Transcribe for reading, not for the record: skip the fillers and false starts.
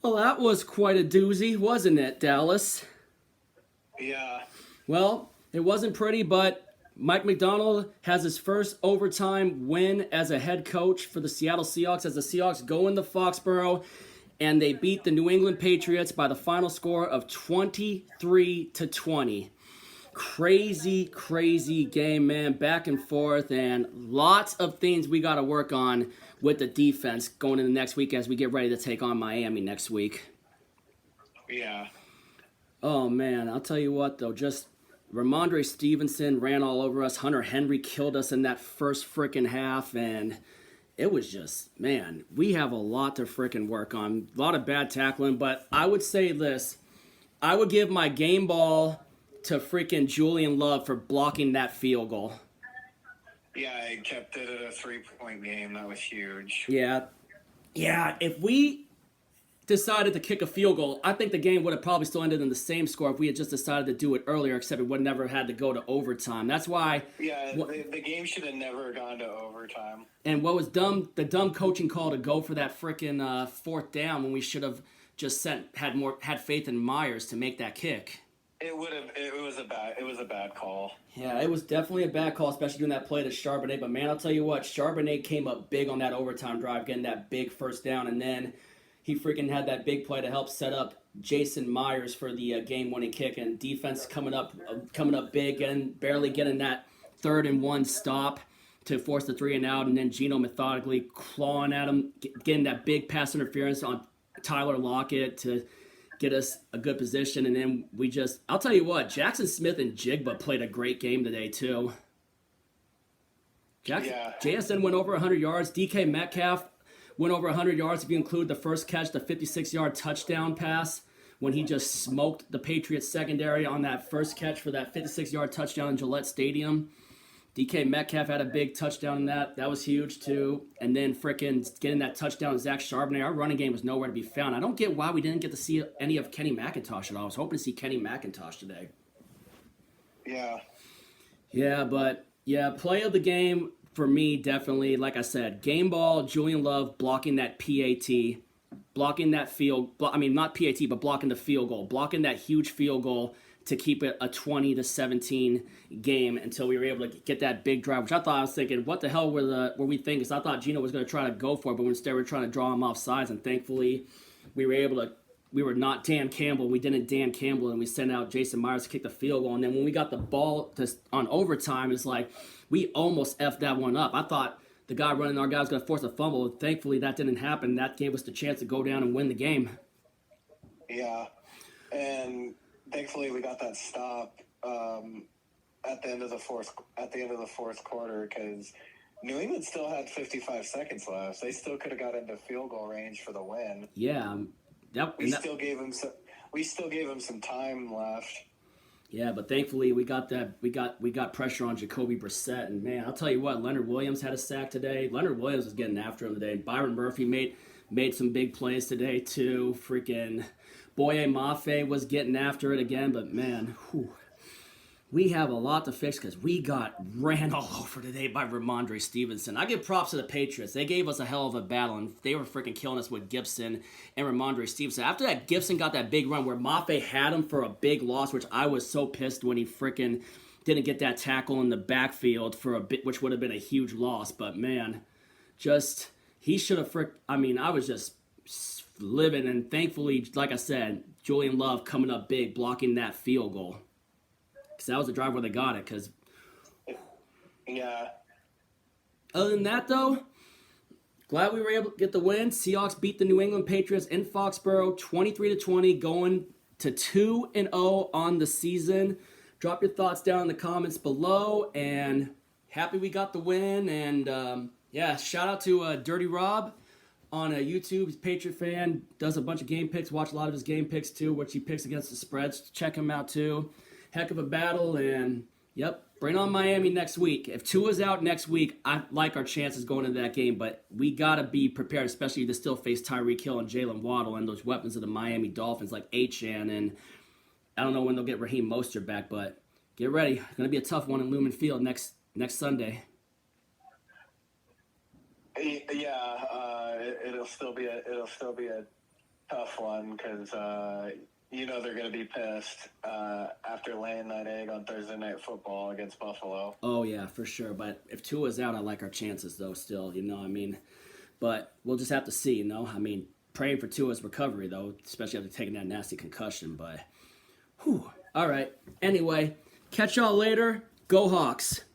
Well, that was quite a doozy, wasn't it, Dallas? Yeah. Well, it wasn't pretty, but Mike McDonald has his first overtime win as a head coach for the Seattle Seahawks as the Seahawks go into Foxborough and they beat the New England Patriots by the final score of 23-20. Crazy, crazy game, man. Back and forth, and lots of things we got to work on with the defense going into next week as we get ready to take on Miami next week. Yeah. Oh, man. I'll tell you what, though. Just Ramondre Stevenson ran all over us. Hunter Henry killed us in that first freaking half, and it was just, man, we have a lot to freaking work on. A lot of bad tackling, but I would say this. I would give my game ball to freaking Julian Love for blocking that field goal. Yeah, I kept it at a 3-point game. That was huge. Yeah. Yeah, if we decided to kick a field goal, I think the game would have probably still ended in the same score if we had just decided to do it earlier, except it would never had to go to overtime. That's why. Yeah, the game should have never gone to overtime. And what was dumb, the dumb coaching call to go for that freaking fourth down when we should have just had faith in Myers to make that kick. It was a bad call. Yeah, it was definitely a bad call, especially doing that play to Charbonnet. But man, I'll tell you what, Charbonnet came up big on that overtime drive, getting that big first down, and then he freaking had that big play to help set up Jason Myers for the game-winning kick. And defense coming up big, barely getting that 3rd-and-1 stop to force the 3-and-out, and then Geno methodically clawing at him, getting that big pass interference on Tyler Lockett to get us a good position, and then I'll tell you what, Jackson Smith and Jigba played a great game today, too. JSN went over 100 yards. DK Metcalf went over 100 yards if you include the first catch, the 56-yard touchdown pass, when he just smoked the Patriots secondary on that first catch for that 56-yard touchdown in Gillette Stadium. DK Metcalf had a big touchdown in that. That was huge, too. And then freaking getting that touchdown, Zach Charbonnet. Our running game was nowhere to be found. I don't get why we didn't get to see any of Kenny McIntosh at all. I was hoping to see Kenny McIntosh today. Yeah. Yeah, but, yeah, play of the game for me, definitely. Like I said, game ball, Julian Love blocking that PAT, blocking that not PAT, but blocking the field goal, blocking that huge field goal to keep it a 20-17 game until we were able to get that big drive, which I thought, I was thinking, what the hell were we thinking? Because I thought Geno was going to try to go for it, but instead we were trying to draw him off sides, and thankfully we were not Dan Campbell. We didn't Dan Campbell, and we sent out Jason Myers to kick the field goal. And then when we got the ball on overtime, it's like we almost effed that one up. I thought the guy running our guy was going to force a fumble. Thankfully, that didn't happen. That gave us the chance to go down and win the game. Yeah, and thankfully we got that stop at the end of the fourth quarter, because New England still had 55 seconds left. They still could have got into field goal range for the win. Yeah, we still gave them some time left. Yeah, but thankfully we got pressure on Jacoby Brissett, and man, I'll tell you what, Leonard Williams had a sack today. Leonard Williams was getting after him today. Byron Murphy made some big plays today too. Freaking Boye Mafe was getting after it again, but man, we have a lot to fix because we got ran all over today by Ramondre Stevenson. I give props to the Patriots. They gave us a hell of a battle, and they were freaking killing us with Gibson and Ramondre Stevenson. After that, Gibson got that big run where Mafe had him for a big loss, which I was so pissed when he freaking didn't get that tackle in the backfield for a bit, which would have been a huge loss. But man, he should have I was just living, and thankfully, like I said, Julian Love coming up big, blocking that field goal. Because that was the drive where they got it. Yeah. Other than that, though, glad we were able to get the win. Seahawks beat the New England Patriots in Foxborough 23-20, going to 2-0 on the season. Drop your thoughts down in the comments below, and happy we got the win. And shout out to Dirty Rob on YouTube. He's a Patriot fan, does a bunch of game picks, watch a lot of his game picks too, which he picks against the spreads. Check him out too. Heck of a battle, and bring on Miami next week. If Tua's out next week, I like our chances going into that game, but we got to be prepared, especially to still face Tyreek Hill and Jalen Waddle and those weapons of the Miami Dolphins like Achane, and I don't know when they'll get Raheem Mostert back, but get ready. It's going to be a tough one in Lumen Field next Sunday. Yeah, it'll still be a tough one because they're going to be pissed after laying that egg on Thursday Night Football against Buffalo. Oh yeah, for sure. But if Tua's out, I like our chances though. Still, but we'll just have to see. Praying for Tua's recovery though, especially after taking that nasty concussion. But, whew. All right. Anyway, catch y'all later. Go Hawks.